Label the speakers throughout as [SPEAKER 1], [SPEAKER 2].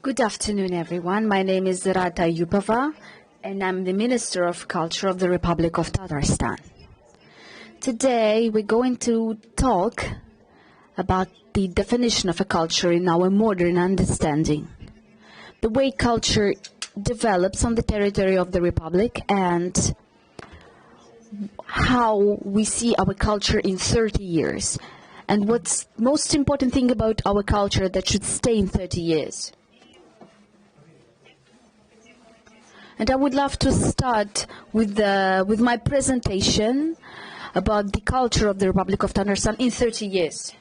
[SPEAKER 1] Good afternoon, everyone. My name is Irada Ayupova, and I'm the Minister of Culture of the Republic of Tatarstan. Today, we're going to talk about the definition of a culture in our modern understanding, the way culture develops on the territory of the Republic, and how we see our culture in 30 years, and what's most important thing about our culture that should stay in 30 years. And I would love to start with my presentation about the culture of the Republic of Tatarstan in 30 years.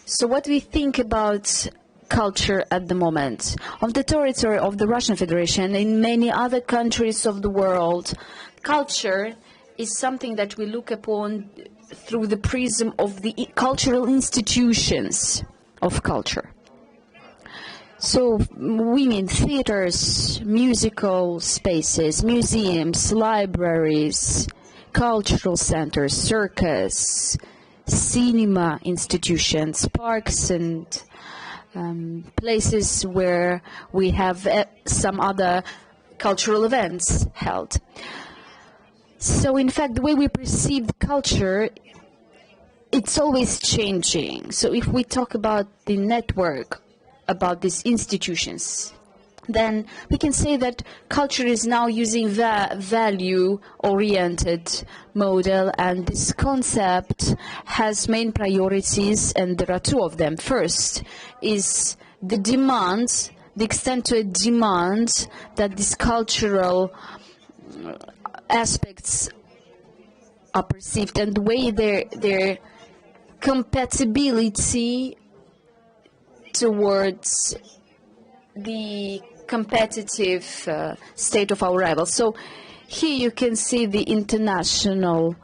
[SPEAKER 1] So what we think about culture at the moment. On the territory of the Russian Federation, in many other countries of the world, culture is something that we look upon through the prism of the cultural institutions of culture. So we mean theaters, musical spaces, museums, libraries, cultural centers, circus, cinema institutions, parks, and places where we have some other cultural events held. So in fact, the way we perceive culture, it's always changing. So if we talk about the network, about these institutions, then we can say that culture is now using the value-oriented model, and this concept has main priorities, and there are two of them. First is the demand, the extent to a demand that these cultural aspects are perceived, and the way their compatibility towards the competitive state of our rivals. So here you can see the international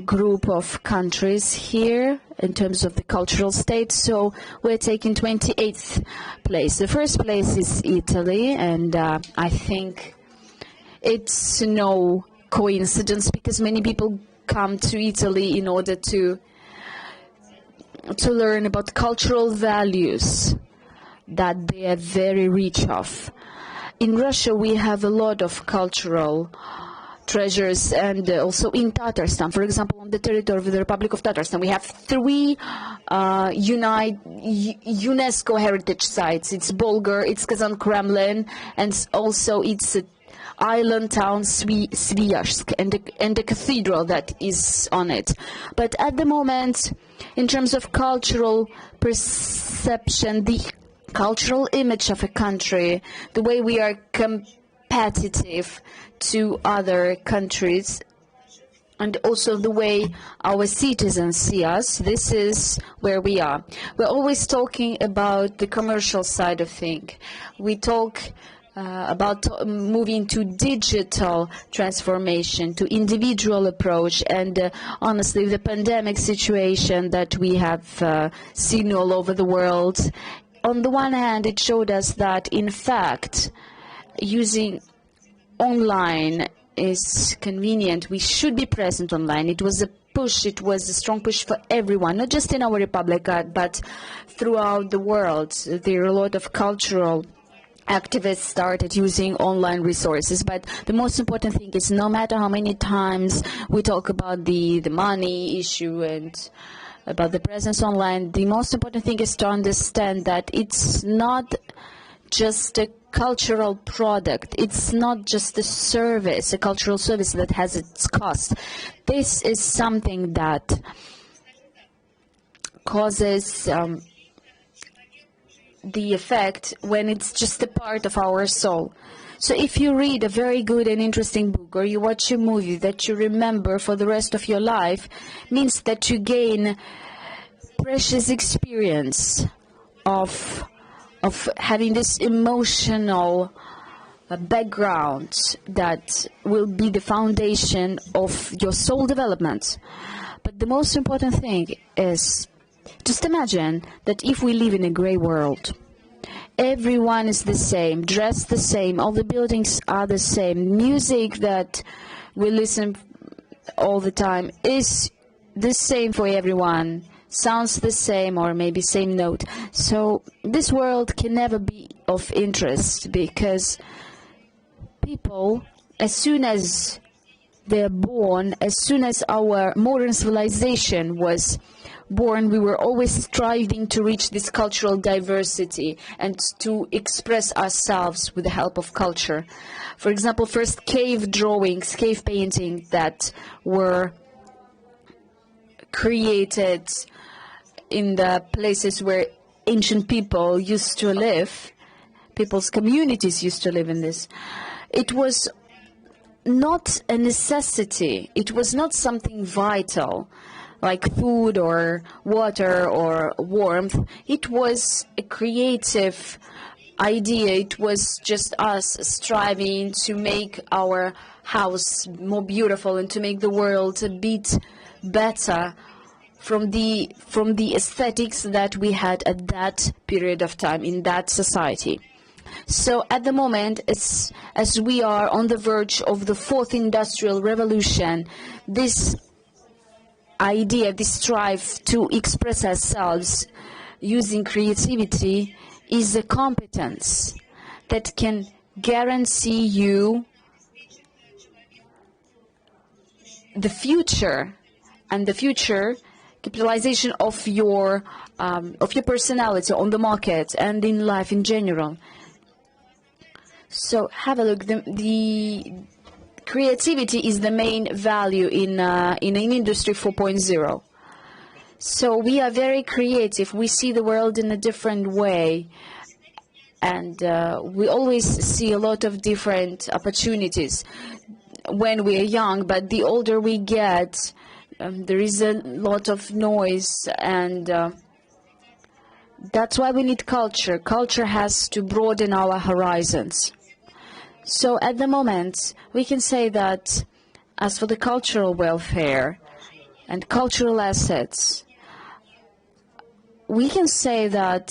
[SPEAKER 1] group of countries here in terms of the cultural state. So we're taking 28th place. The first place is Italy, and I think it's no coincidence because many people come to Italy in order to learn about cultural values that they are very rich of. In Russia, we have a lot of cultural treasures, and also in Tatarstan. For example, on the territory of the Republic of Tatarstan, we have three UNESCO heritage sites. It's Bulgar, it's Kazan Kremlin, and also it's island town Sviazhsk, and the cathedral that is on it. But at the moment, in terms of cultural perception, the cultural image of a country, the way we are competitive to other countries, and also the way our citizens see us, this is where we are. We're always talking about the commercial side of things. We talk about moving to digital transformation, to individual approach, and honestly, the pandemic situation that we have seen all over the world, on the one hand, it showed us that, in fact, using online is convenient. We should be present online. It was a push, it was a strong push for everyone, not just in our republic, but throughout the world. There are a lot of cultural activists started using online resources, but the most important thing is, no matter how many times we talk about the money issue and about the presence online, the most important thing is to understand that it's not just a cultural product, it's not just a service, a cultural service that has its cost. This is something that causes the effect when it's just a part of our soul. So if you read a very good and interesting book, or you watch a movie that you remember for the rest of your life, means that you gain precious experience of having this emotional background that will be the foundation of your soul development. But the most important thing is, just imagine that if we live in a gray world, everyone is the same, dressed the same, all the buildings are the same, music that we listen all the time is the same for everyone, sounds the same or maybe same note. So this world can never be of interest because people, as soon as they're born, as soon as our modern civilization was born, we were always striving to reach this cultural diversity and to express ourselves with the help of culture. For example, first cave drawings, cave paintings that were created in the places where ancient people used to live, people's communities used to live in this. It was not a necessity. It was not something vital, like food or water or warmth. It was a creative idea. It was just us striving to make our house more beautiful and to make the world a bit better from the aesthetics that we had at that period of time in that society. So at the moment, as we are on the verge of the fourth industrial revolution, this idea, this strive to express ourselves using creativity is a competence that can guarantee you the future and the future capitalization of your personality on the market and in life in general. So have a look. The creativity is the main value in an industry 4.0. So we are very creative. We see the world in a different way, and we always see a lot of different opportunities when we are young. But the older we get, there is a lot of noise, and that's why we need culture. Culture has to broaden our horizons. So at the moment, we can say that as for the cultural welfare and cultural assets, we can say that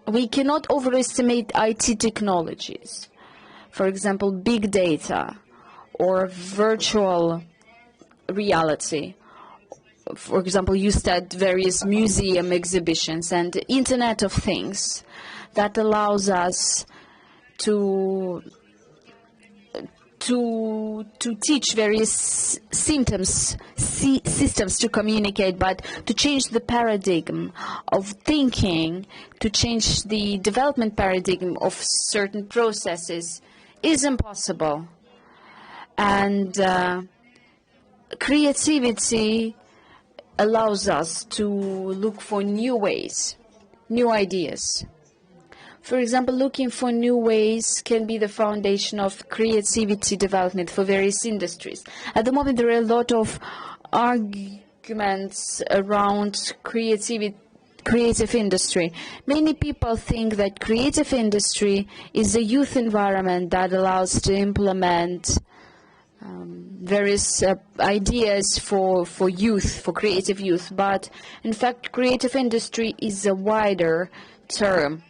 [SPEAKER 1] we cannot overestimate IT technologies. For example, big data or virtual reality. For example, used at various museum exhibitions and Internet of Things that allows us to teach various systems to communicate, but to change the paradigm of thinking, to change the development paradigm of certain processes is impossible. And creativity allows us to look for new ways, new ideas. For example, looking for new ways can be the foundation of creativity development for various industries. At the moment, there are a lot of arguments around creative industry. Many people think that creative industry is a youth environment that allows to implement various ideas for youth, for creative youth. But in fact, creative industry is a wider term.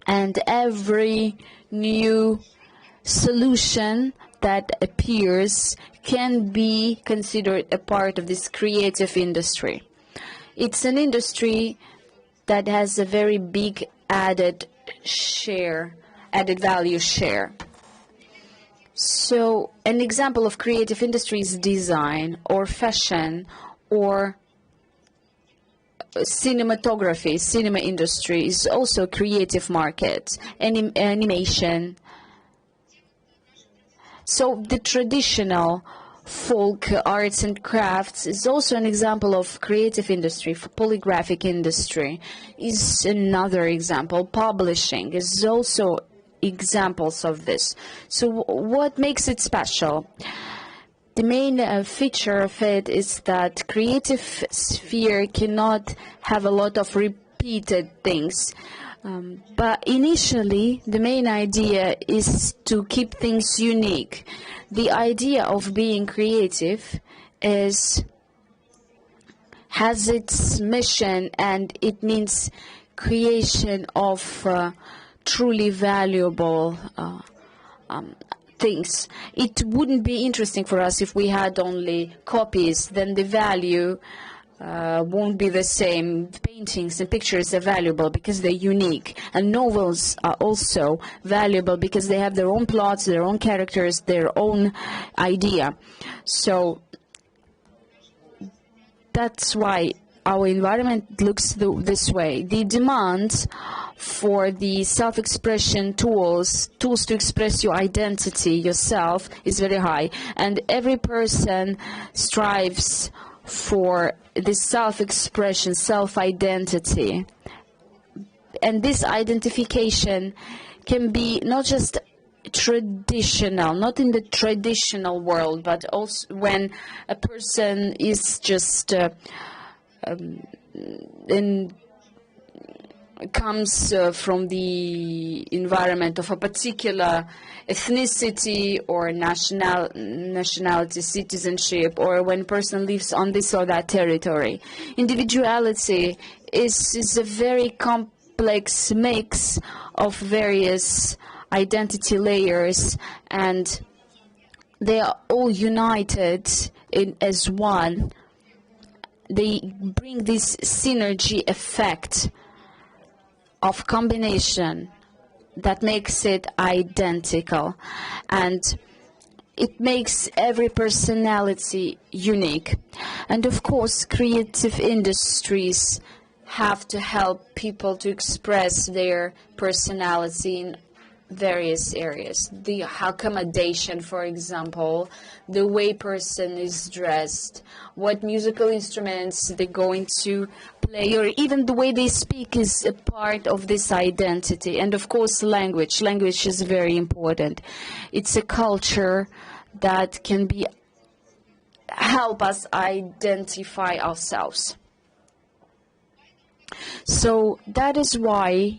[SPEAKER 1] And every new solution that appears can be considered a part of this creative industry. It's an industry that has a very big added value share. So an example of creative industry is design or fashion or cinematography. Cinema industry is also a creative market, animation. So the traditional folk arts and crafts is also an example of creative industry. Polygraphic industry is another example. Publishing is also examples of this. So what makes it special? The main feature of it is that creative sphere cannot have a lot of repeated things. But initially, the main idea is to keep things unique. The idea of being creative has its mission, and it means creation of truly valuable things. It wouldn't be interesting for us if we had only copies. Then the value won't be the same. Paintings and pictures are valuable because they're unique, and novels are also valuable because they have their own plots, their own characters, their own idea. So that's why our environment looks this way. The demand for the self-expression tools to express your identity, yourself, is very high, and every person strives for this self-expression, self-identity. And this identification can be not just traditional, not in the traditional world, but also when a person is just comes from the environment of a particular ethnicity or nationality, citizenship, or when a person lives on this or that territory. Individuality is a very complex mix of various identity layers, and they are all united as one. They bring this synergy effect of combination that makes it identical, and it makes every personality unique. And of course, creative industries have to help people to express their personality in various areas. The accommodation, for example, the way person is dressed, what musical instruments they're going to play, or even the way they speak is a part of this identity. And of course, language. Language is very important. It's a culture that can help us identify ourselves. So that is why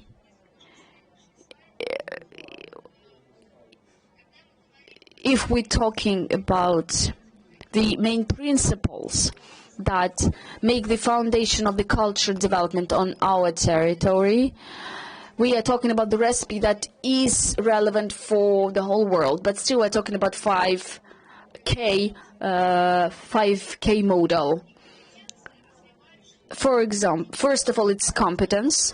[SPEAKER 1] if we're talking about the main principles that make the foundation of the culture development on our territory, we are talking about the recipe that is relevant for the whole world, but still we're talking about 5K model. For example, first of all, it's competence.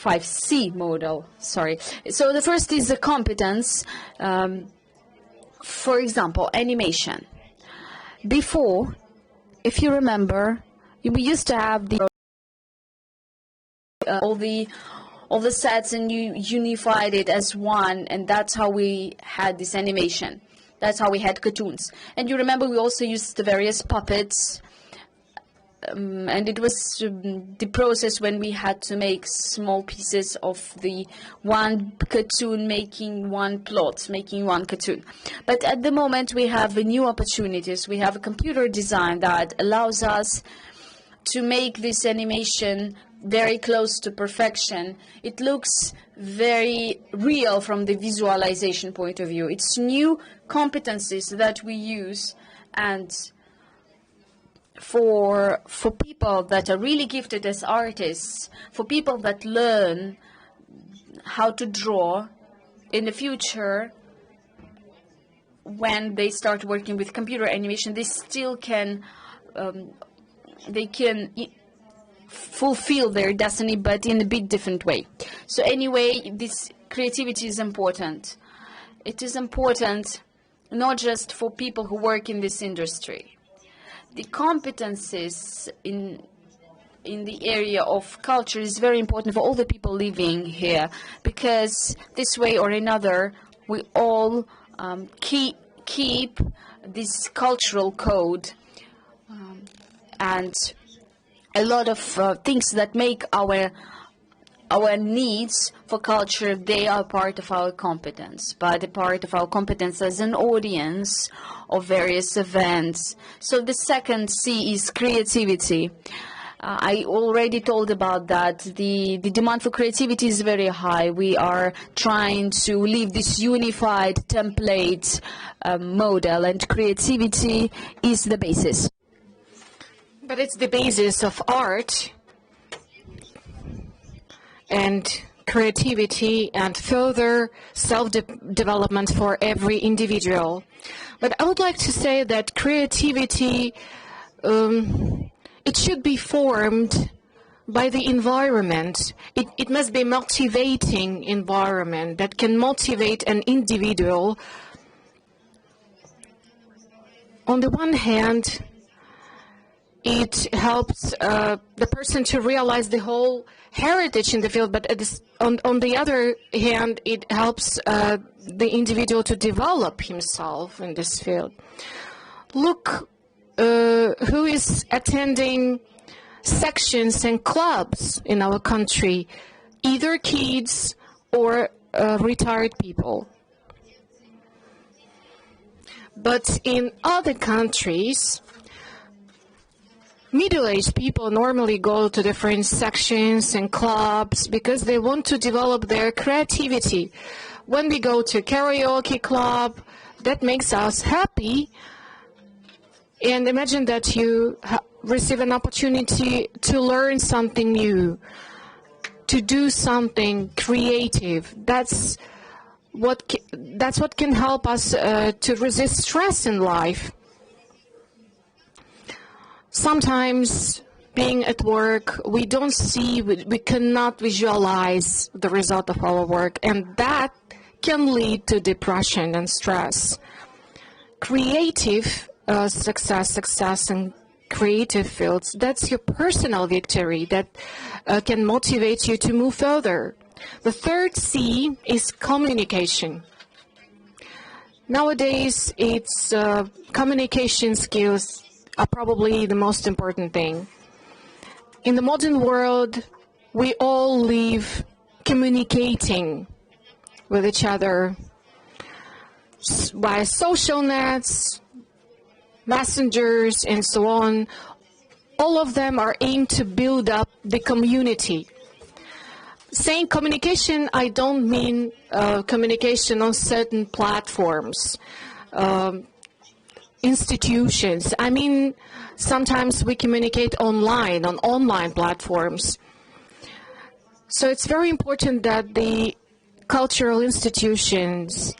[SPEAKER 1] 5C model, sorry. So the first is the competence. For example, animation. Before, if you remember, we used to have all the sets, and you unified it as one, and that's how we had this animation. That's how we had cartoons. And you remember we also used the various puppets. And it was the process when we had to make small pieces of the one cartoon, making one plot, making one cartoon. But at the moment we have new opportunities. We have a computer design that allows us to make this animation very close to perfection. It looks very real from the visualization point of view. It's new competencies that we use, and for people that are really gifted as artists, for people that learn how to draw in the future, when they start working with computer animation, they still can fulfill their destiny, but in a bit different way. So anyway, this creativity is important. It is important not just for people who work in this industry. The competencies in the area of culture is very important for all the people living here, because this way or another we all keep this cultural code, and a lot of things that make our needs for culture, they are part of our competence, but a part of our competence as an audience of various events. So the second C is creativity. I already told about that. The demand for creativity is very high. We are trying to leave this unified template model, and creativity is the basis.
[SPEAKER 2] But it's the basis of art and creativity and further self-development for every individual. But I would like to say that creativity, it should be formed by the environment. It must be a motivating environment that can motivate an individual. On the one hand, it helps the person to realize the whole heritage in the field, but on the other hand, it helps the individual to develop himself in this field. Look who is attending sections and clubs in our country, either kids or retired people. But in other countries, middle-aged people normally go to different sections and clubs because they want to develop their creativity. When we go to a karaoke club, that makes us happy. And imagine that you receive an opportunity to learn something new, to do something creative. That's what can help us to resist stress in life. Sometimes being at work, we don't see, we cannot visualize the result of our work, and that can lead to depression and stress. Creative success in creative fields, that's your personal victory that can motivate you to move further. The third C is communication. Nowadays, it's communication skills are probably the most important thing. In the modern world, we all live communicating with each other by social nets, messengers, and so on. All of them are aimed to build up the community. Saying communication, I don't mean communication on certain platforms, institutions. I mean, sometimes we communicate online, on online platforms. So it's very important that the cultural institutions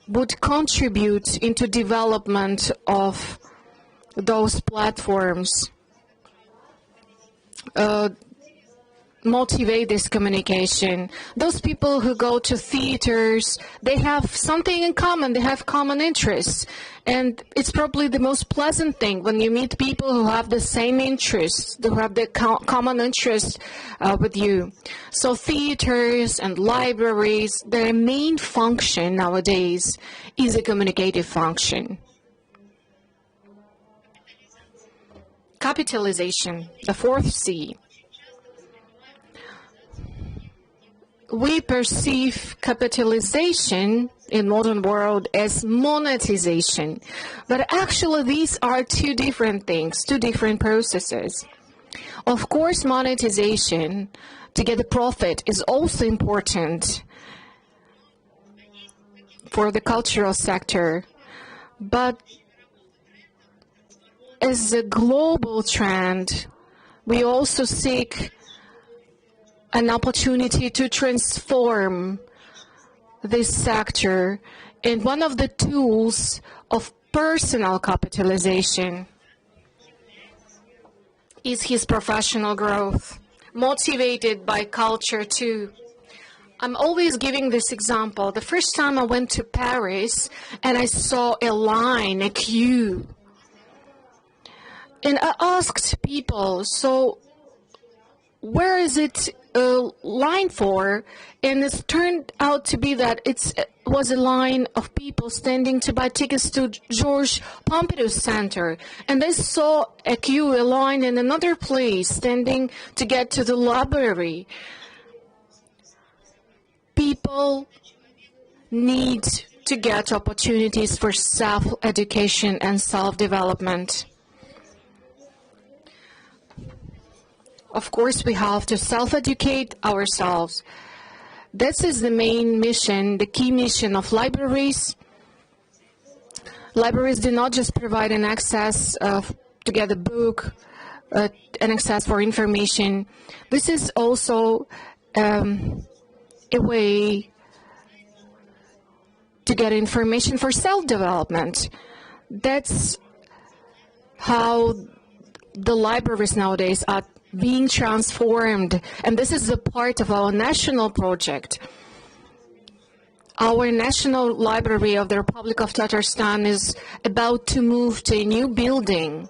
[SPEAKER 2] would contribute into development of those platforms, motivate this communication. Those people who go to theaters, they have something in common, they have common interests. And it's probably the most pleasant thing when you meet people who have the same interests, who have the common interests with you. So theaters and libraries, their main function nowadays is a communicative function. Capitalization, the fourth C. We perceive capitalization in modern world as monetization, but actually these are two different things, two different processes. Of course, monetization to get a profit is also important for the cultural sector, but as a global trend, we also seek an opportunity to transform this sector, and one of the tools of personal capitalization is his professional growth, motivated by culture too. I'm always giving this example. The first time I went to Paris and I saw a line, a queue, and I asked people, so where is it line for? And it turned out to be that it was a line of people standing to buy tickets to Georges Pompidou Center. And they saw a queue, a line in another place standing to get to the library. People need to get opportunities for self-education and self-development. Of course, we have to self-educate ourselves. This is the main mission, the key mission of libraries. Libraries do not just provide an access to get a book, an access for information. This is also a way to get information for self-development. That's how the libraries nowadays are being transformed, and this is a part of our national project. Our National Library of the Republic of Tatarstan is about to move to a new building.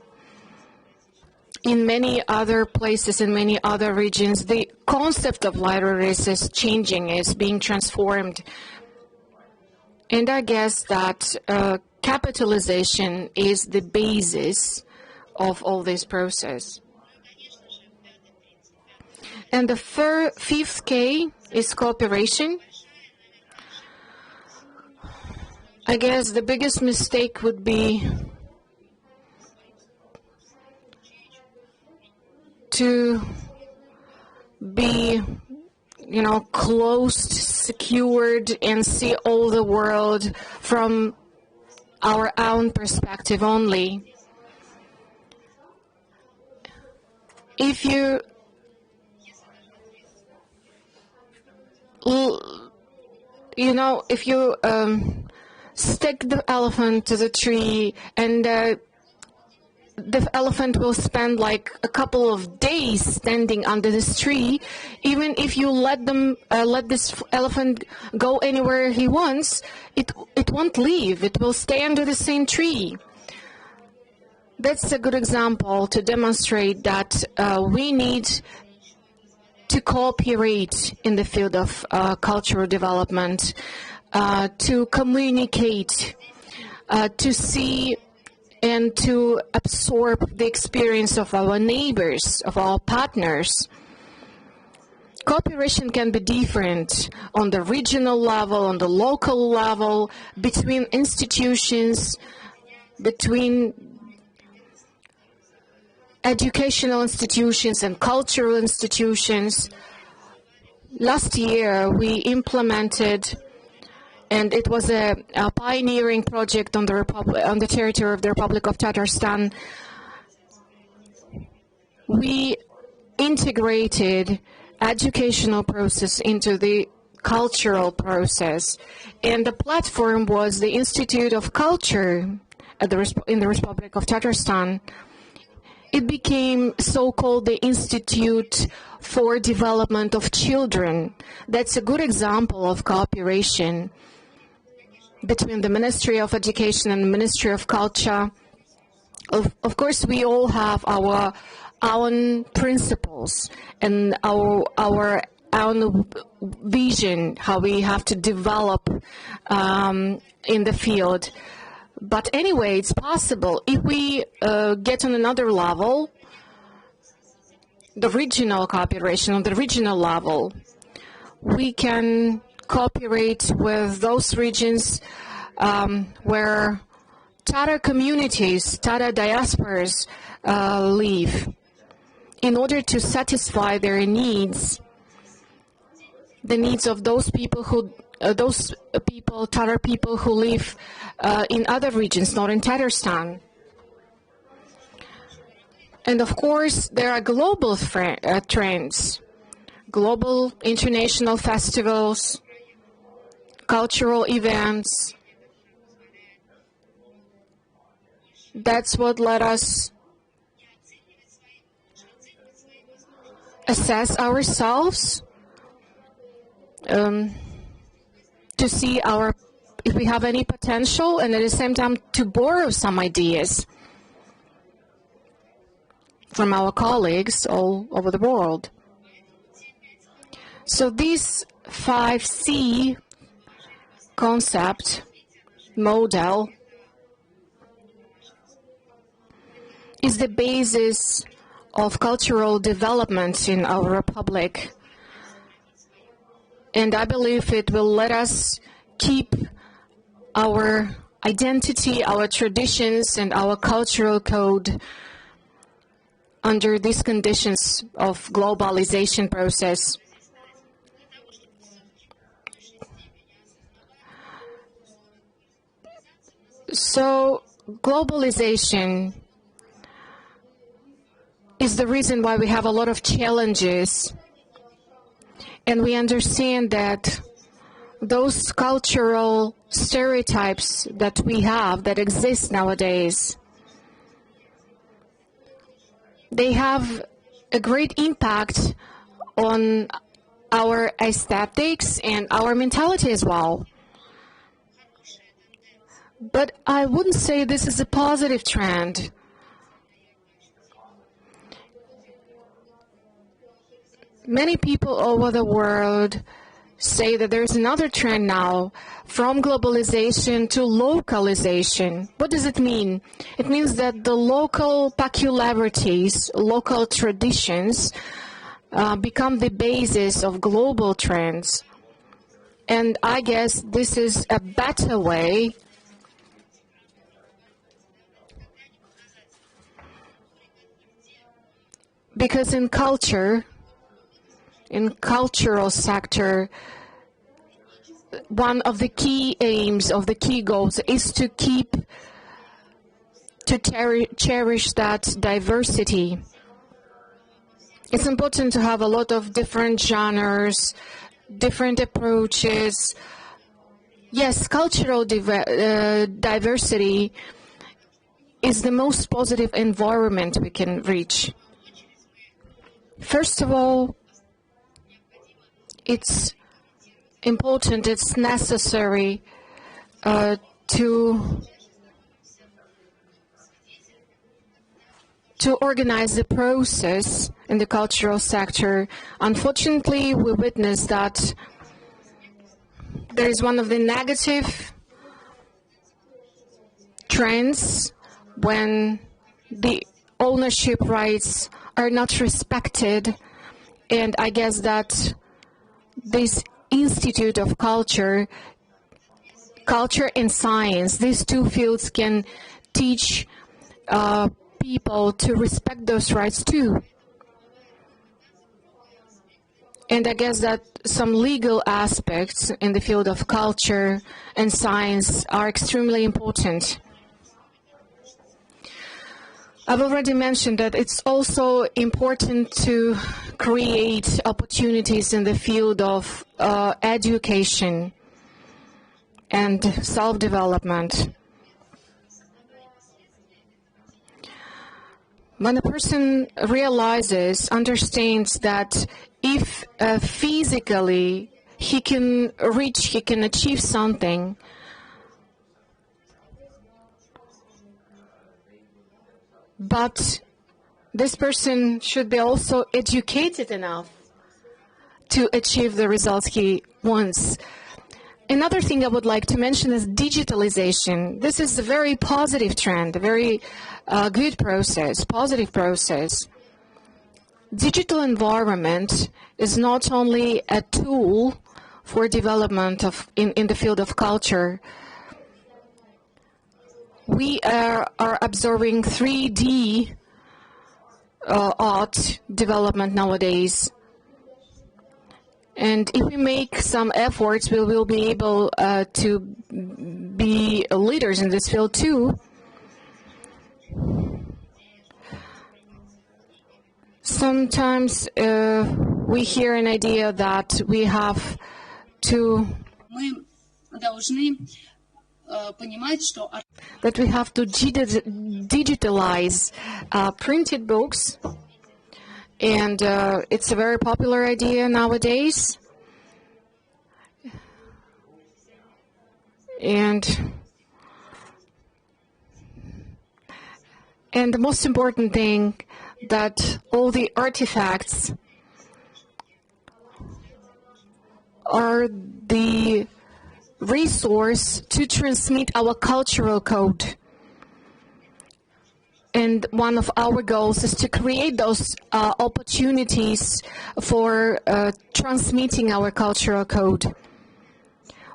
[SPEAKER 2] In many other places, in many other regions, the concept of libraries is changing, is being transformed. And I guess that capitalization is the basis of all this process. And the fifth K is cooperation. I guess the biggest mistake would be to be, closed, secured, and see all the world from our own perspective only. If you stick the elephant to the tree, and the elephant will spend like a couple of days standing under this tree. Even if you let this elephant go anywhere he wants, it won't leave. It will stay under the same tree. That's a good example to demonstrate that we need to cooperate in the field of cultural development, to communicate, to see and to absorb the experience of our neighbors, of our partners. Cooperation can be different on the regional level, on the local level, between institutions, between educational institutions and cultural institutions. Last year we implemented, and it was a pioneering project on the territory of the Republic of Tatarstan. We integrated educational process into the cultural process, and the platform was the Institute of Culture in the Republic of Tatarstan. It became so-called the Institute for Development of Children. That's a good example of cooperation between the Ministry of Education and the Ministry of Culture. Of course, we all have our own principles and our own vision, how we have to develop in the field. But anyway, it's possible. If we get on another level, the regional cooperation on the regional level, we can cooperate with those regions where Tatar communities, Tatar diasporas live, in order to satisfy their needs, the needs of those people Tatar people who live in other regions, not in Tatarstan. And of course, there are global trends, global international festivals, cultural events. That's what let us assess ourselves, to see if we have any potential, and at the same time to borrow some ideas from our colleagues all over the world. So this 5C concept model is the basis of cultural development in our republic. And I believe it will let us keep our identity, our traditions, and our cultural code under these conditions of globalization process. So globalization is the reason why we have a lot of challenges. And we understand that those cultural stereotypes that we have, that exist nowadays, they have a great impact on our aesthetics and our mentality as well. But I wouldn't say this is a positive trend. Many people all over the world say that there's another trend now, from globalization to localization. What does it mean? It means that the local peculiarities, local traditions, become the basis of global trends. And I guess this is a better way because in cultural sector, one of the key aims, of the key goals, is to cherish that diversity. It's important to have a lot of different genres, different approaches. Yes, cultural diversity is the most positive environment we can reach. First of all, it's important, it's necessary to organize the process in the cultural sector. Unfortunately, we witness that there is one of the negative trends when the ownership rights are not respected, and I guess that this Institute of Culture and Science, these two fields can teach people to respect those rights too. And I guess that some legal aspects in the field of culture and science are extremely important. I've already mentioned that it's also important to create opportunities in the field of education and self-development. When a person understands that if physically he can achieve something, but this person should be also educated enough to achieve the results he wants. Another thing I would like to mention is digitalization. This is a very positive trend, a very good process, positive process. Digital environment is not only a tool for development in the field of culture. We are observing 3D art development nowadays. And if we make some efforts, we will be able to be leaders in this field too. Sometimes we hear an idea that we have to digitalize printed books, and it's a very popular idea nowadays. And the most important thing, that all the artifacts are the resource to transmit our cultural code. And one of our goals is to create those opportunities for transmitting our cultural code.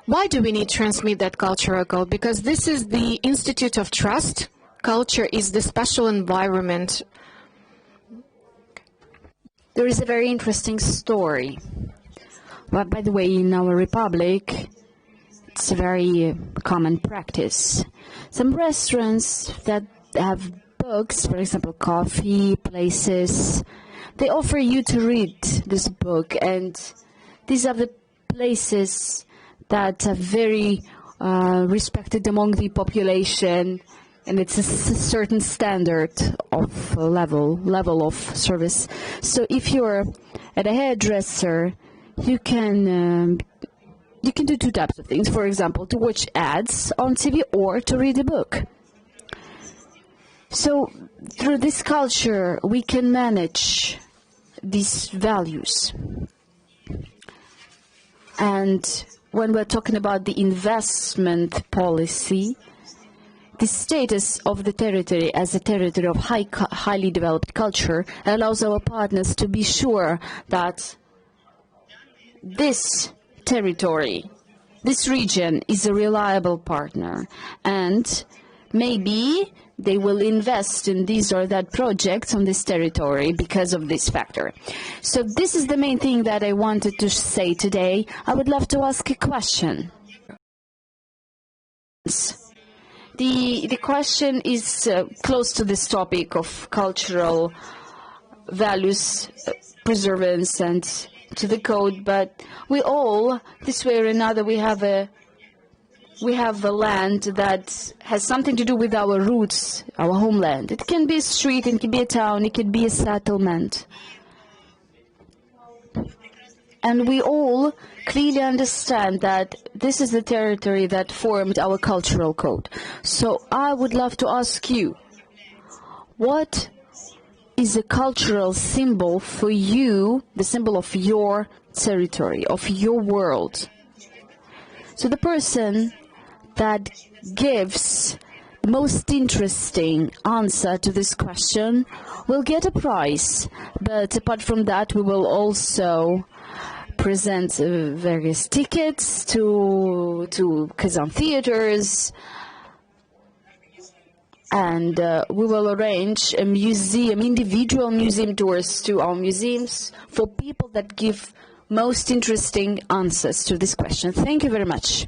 [SPEAKER 2] Why do we need to transmit that cultural code? Because this is the Institute of Trust. Culture is the special environment.
[SPEAKER 1] There is a very interesting story. But by the way, in our republic, it's a very common practice. Some restaurants that have books, for example, coffee places, they offer you to read this book, and these are the places that are very respected among the population, and it's a certain standard of level of service. So if you're at a hairdresser, you can do two types of things. For example, to watch ads on TV or to read a book. So through this culture, we can manage these values. And when we're talking about the investment policy, the status of the territory as a territory of highly developed culture allows our partners to be sure that this territory, this region, is a reliable partner, and maybe they will invest in these or that projects on this territory because of this factor. So this is the main thing that I wanted to say today. I would love to ask a question. The question is close to this topic of cultural values preservance and to the code, but we all, this way or another, we have a land that has something to do with our roots, our homeland. It can be a street, it can be a town, it can be a settlement. And we all clearly understand that this is the territory that formed our cultural code. So I would love to ask you, what is a cultural symbol for you, the symbol of your territory, of your world? So the person that gives the most interesting answer to this question will get a prize. But apart from that, we will also present various tickets to Kazan theaters, and we will arrange a museum, individual museum tours to our museums for people that give most interesting answers to this question. Thank you very much.